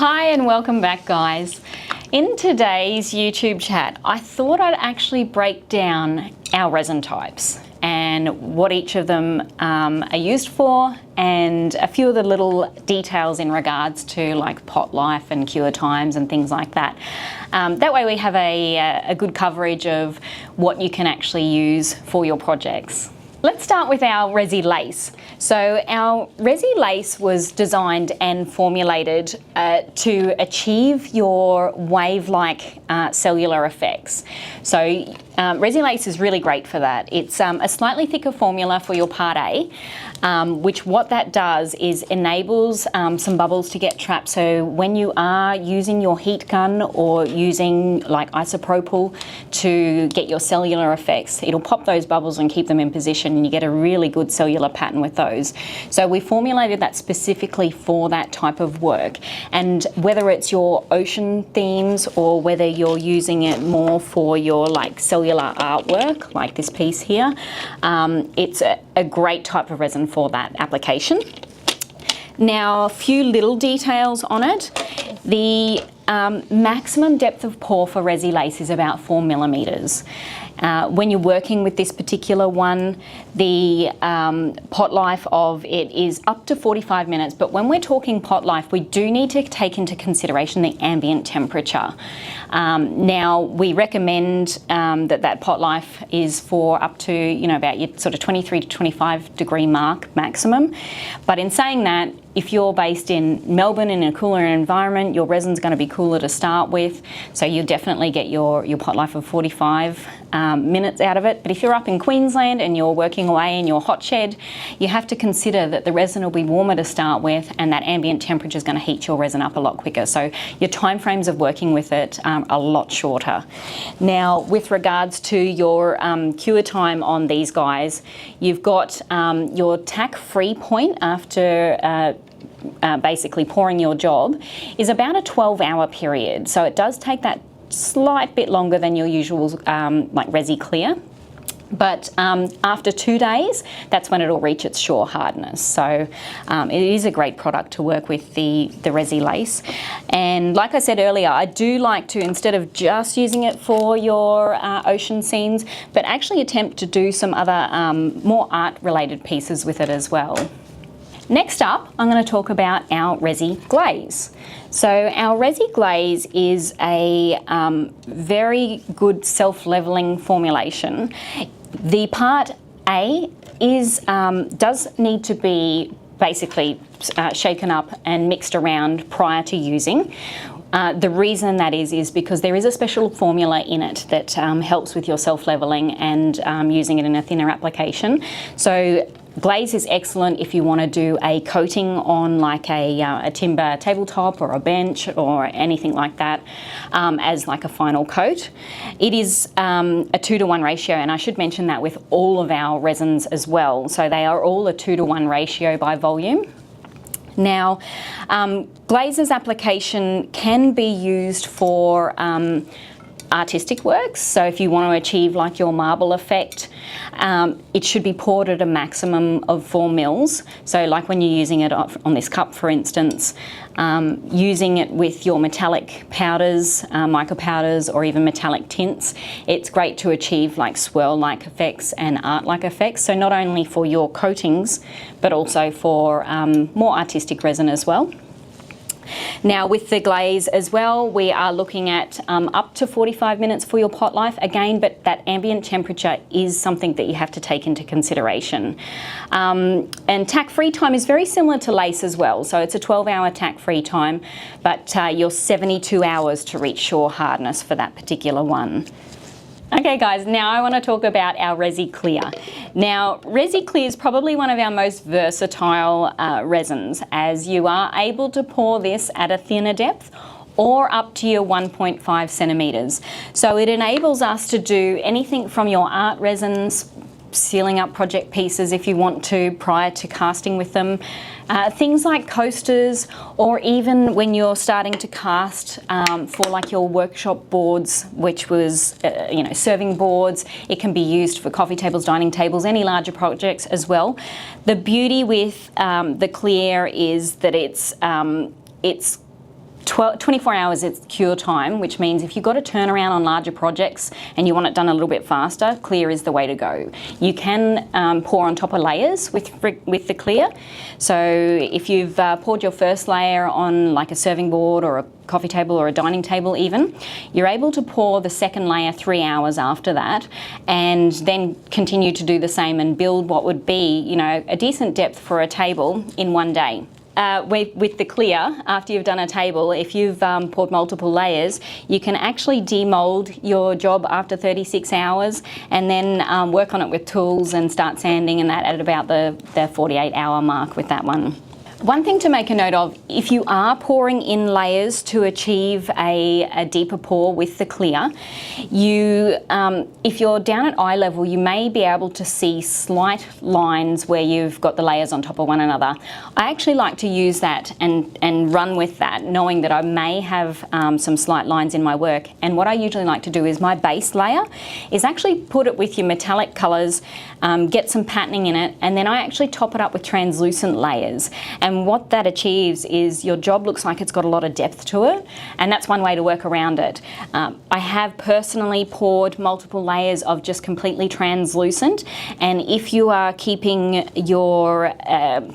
Hi and welcome back, guys. In today's YouTube chat, I thought I'd actually break down our resin types and what each of them are used for, and a few of the little details in regards to like pot life and cure times and things like that. That way we have a good coverage of what you can actually use for your projects. Let's start with our Resi Lace. So our Resi Lace was designed and formulated to achieve your wave-like cellular effects. So Resi Lace is really great for that. It's a slightly thicker formula for your Part A, which what that does is enables some bubbles to get trapped. So when you are using your heat gun or using like isopropyl to get your cellular effects, it'll pop those bubbles and keep them in position, and you get a really good cellular pattern with those. So we formulated that specifically for that type of work. And whether it's your ocean themes or whether you're using it more for your like cellular artwork, like this piece here, it's a great type of resin for that application. Now, a few little details on it. The maximum depth of pour for Resi Lace is about 4 millimeters. When you're working with this particular one, the pot life of it is up to 45 minutes, but when we're talking pot life, we do need to take into consideration the ambient temperature. Now, we recommend that pot life is for up to, you know, about your sort of 23 to 25 degree mark maximum. But in saying that, if you're based in Melbourne in a cooler environment, your resin's going to be cooler to start with, so you'll definitely get your pot life of 45 minutes out of it. But if you're up in Queensland and you're working away in your hot shed, you have to consider that the resin will be warmer to start with, and that ambient temperature is going to heat your resin up a lot quicker. So your time frames of working with it are a lot shorter. Now, with regards to your cure time on these guys, you've got your tack-free point after basically pouring your job is about a 12-hour period. So it does take that slight bit longer than your usual like Resi Clear. But after 2 days, that's when it'll reach its shore hardness. So it is a great product to work with, the Resi Lace. And like I said earlier, I do like to, instead of just using it for your ocean scenes, but actually attempt to do some other more art-related pieces with it as well. Next up, I'm going to talk about our Resi Glaze. So our Resi Glaze is a very good self-leveling formulation. The Part A is does need to be basically shaken up and mixed around prior to using. The reason that is because there is a special formula in it that helps with your self-leveling and using it in a thinner application. So glaze is excellent if you want to do a coating on like a timber tabletop or a bench or anything like that as like a final coat. It is a 2-to-1 ratio, and I should mention that with all of our resins as well. So they are all a 2-to-1 ratio by volume. Now, Glaze's application can be used for artistic works. So if you want to achieve like your marble effect, it should be poured at a maximum of 4 mils. So like when you're using it on this cup, for instance, using it with your metallic powders, mica powders, or even metallic tints, it's great to achieve like swirl-like effects and art-like effects. So not only for your coatings, but also for more artistic resin as well. Now, with the glaze as well, we are looking at up to 45 minutes for your pot life again, but that ambient temperature is something that you have to take into consideration. And tack-free time is very similar to lace as well. So it's a 12-hour tack-free time, but you're 72 hours to reach shore hardness for that particular one. Okay guys, now I want to talk about our Resi Clear. Now, Resi Clear is probably one of our most versatile resins, as you are able to pour this at a thinner depth or up to your 1.5 centimeters. So it enables us to do anything from your art resins, sealing up project pieces if you want to prior to casting with them, things like coasters, or even when you're starting to cast for like your workshop boards, which was you know, serving boards. It can be used for coffee tables, dining tables, any larger projects as well. The beauty with the Clear is that it's 24 hours is cure time, which means if you've got a turnaround on larger projects and you want it done a little bit faster, clear is the way to go. You can pour on top of layers with the clear. So if you've poured your first layer on like a serving board or a coffee table or a dining table even, you're able to pour the second layer 3 hours after that and then continue to do the same and build what would be, you know, a decent depth for a table in one day. With the clear, after you've done a table, if you've poured multiple layers, you can actually demold your job after 36 hours and then work on it with tools and start sanding and that at about the 48-hour mark with that one. One thing to make a note of, if you are pouring in layers to achieve a deeper pour with the clear, if you're down at eye level, you may be able to see slight lines where you've got the layers on top of one another. I actually like to use that and run with that, knowing that I may have some slight lines in my work. And what I usually like to do is my base layer is actually put it with your metallic colours, get some patterning in it, and then I actually top it up with translucent layers. And what that achieves is your job looks like it's got a lot of depth to it, and that's one way to work around it. I have personally poured multiple layers of just completely translucent, and if you are keeping your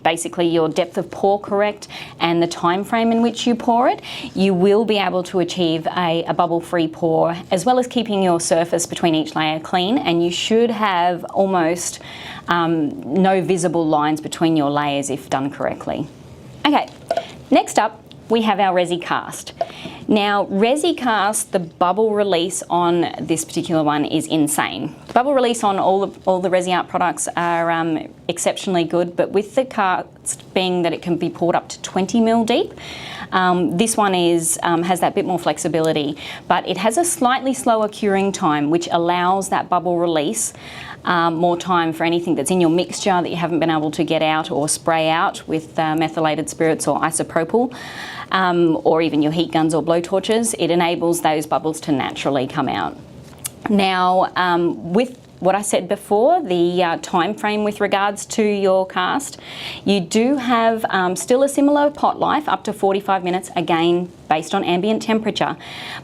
basically your depth of pour correct and the time frame in which you pour it, you will be able to achieve a bubble-free pour, as well as keeping your surface between each layer clean, and you should have almost no visible lines between your layers if done correctly. Okay, next up we have our Resi Cast. Now, Resi Cast, the bubble release on this particular one is insane. Bubble release on all the Resi Art products are exceptionally good, but with the cast being that it can be poured up to 20 mil deep, this one has that bit more flexibility, but it has a slightly slower curing time, which allows that bubble release more time for anything that's in your mixture that you haven't been able to get out or spray out with methylated spirits or isopropyl, or even your heat guns or blowtorches. It enables those bubbles to naturally come out. Now, with what I said before, the time frame with regards to your cast, you do have still a similar pot life up to 45 minutes, again based on ambient temperature,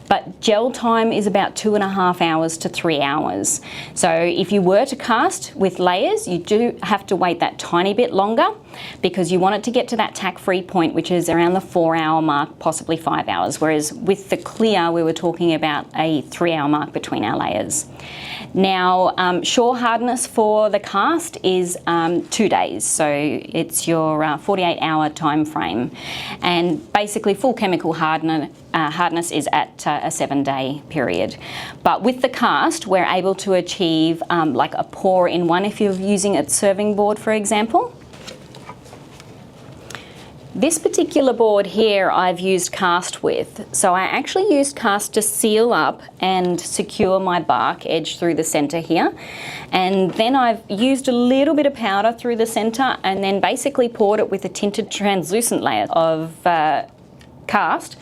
but gel time is about 2.5 hours to 3 hours. So if you were to cast with layers, you do have to wait that tiny bit longer because you want it to get to that tack-free point, which is around the 4-hour mark, possibly 5 hours, whereas with the clear we were talking about a 3-hour mark between our layers. Now, shore hardness for the cast is 2 days, so it's your 48-hour time frame, and basically full chemical hardness is at a 7-day period. But with the cast, we're able to achieve like a pour in one if you're using a serving board, for example. This particular board here I've used cast with. So I actually used cast to seal up and secure my bark edge through the center here. And then I've used a little bit of powder through the center and then basically poured it with a tinted translucent layer of cast,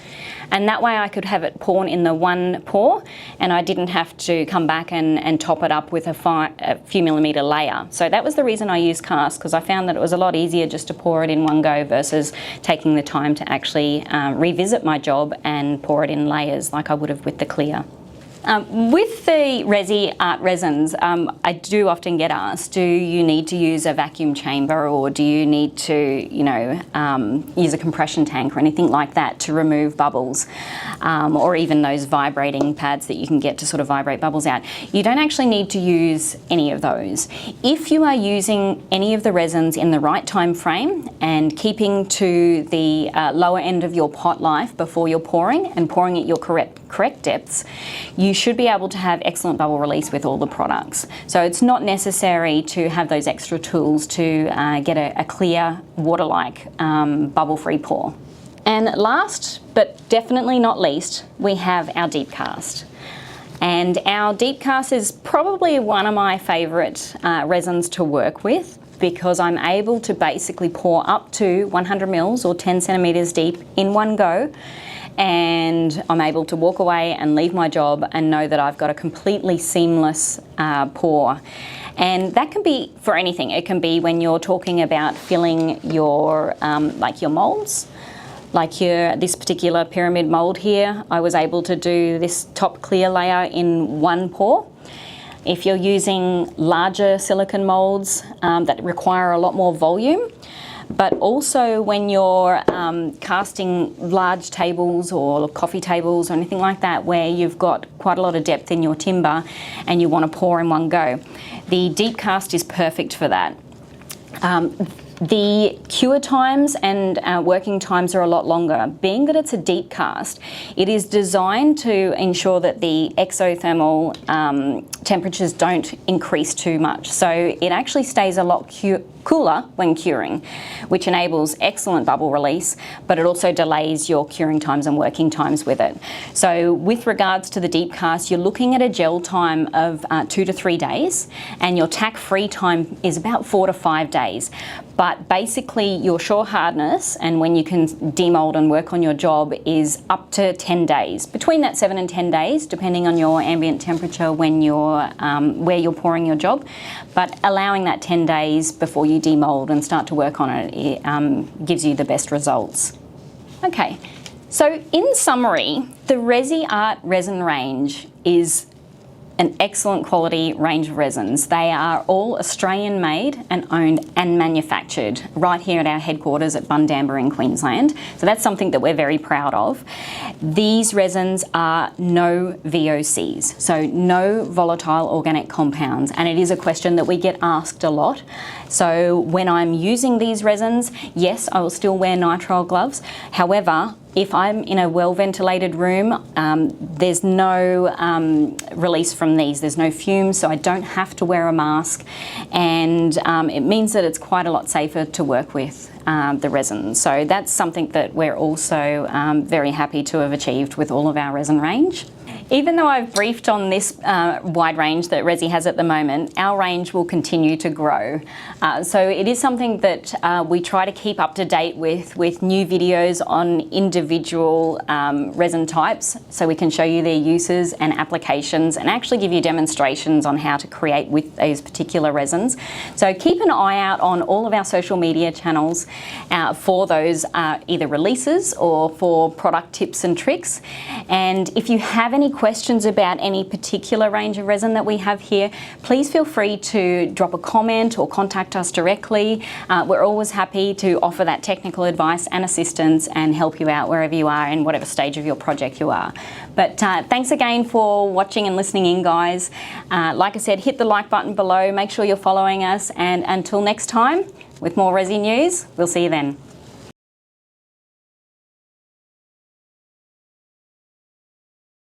and that way I could have it poured in the one pour and I didn't have to come back and top it up with a few millimeter layer. So that was the reason I used cast, because I found that it was a lot easier just to pour it in one go versus taking the time to actually revisit my job and pour it in layers like I would have with the clear. With the Resi Art resins, I do often get asked, do you need to use a vacuum chamber or do you need to, use a compression tank or anything like that to remove bubbles, or even those vibrating pads that you can get to sort of vibrate bubbles out? You don't actually need to use any of those. If you are using any of the resins in the right time frame and keeping to the lower end of your pot life before you're pouring and pouring at your correct depths, you should be able to have excellent bubble release with all the products. So it's not necessary to have those extra tools to get a clear, water-like, bubble-free pour. And last, but definitely not least, we have our deep cast. And our deep cast is probably one of my favourite resins to work with, because I'm able to basically pour up to 100 mils or 10 centimetres deep in one go, and I'm able to walk away and leave my job and know that I've got a completely seamless pour. And that can be for anything. It can be when you're talking about filling your like your molds, Like here, this particular pyramid mold here, I was able to do this top clear layer in one pour. If you're using larger silicone molds that require a lot more volume, but also when you're casting large tables or coffee tables or anything like that where you've got quite a lot of depth in your timber and you want to pour in one go, the deep cast is perfect for that. The cure times and working times are a lot longer. Being that it's a deep cast, it is designed to ensure that the exothermal temperatures don't increase too much. So it actually stays a lot cooler when curing, which enables excellent bubble release, but it also delays your curing times and working times with it. So with regards to the deep cast, you're looking at a gel time of 2 to 3 days, and your tack-free time is about 4 to 5 days. But basically your shore hardness and when you can demold and work on your job is up to 10 days. Between that 7 and 10 days, depending on your ambient temperature when you're, where you're pouring your job. But allowing that 10 days before you demold and start to work on it, gives you the best results. Okay, so in summary, the Resi Art resin range is an excellent quality range of resins. They are all Australian made and owned and manufactured right here at our headquarters at Bundamba in Queensland. So that's something that we're very proud of. These resins are no VOCs, so no volatile organic compounds, and it is a question that we get asked a lot. So when I'm using these resins, yes, I will still wear nitrile gloves. However, if I'm in a well-ventilated room, there's no release from these. There's no fumes, so I don't have to wear a mask, and it means that it's quite a lot safer to work with the resin. So that's something that we're also very happy to have achieved with all of our resin range. Even though I've briefed on this wide range that Resi has at the moment, our range will continue to grow. So it is something that we try to keep up to date with new videos on individual resin types, so we can show you their uses and applications and actually give you demonstrations on how to create with those particular resins. So keep an eye out on all of our social media channels for those either releases or for product tips and tricks. And if you have any questions about any particular range of resin that we have here, please feel free to drop a comment or contact us directly. We're always happy to offer that technical advice and assistance and help you out wherever you are in whatever stage of your project you are. But thanks again for watching and listening in, guys. Like I said, hit the like button below, make sure you're following us, and until next time with more Resi news, we'll see you then.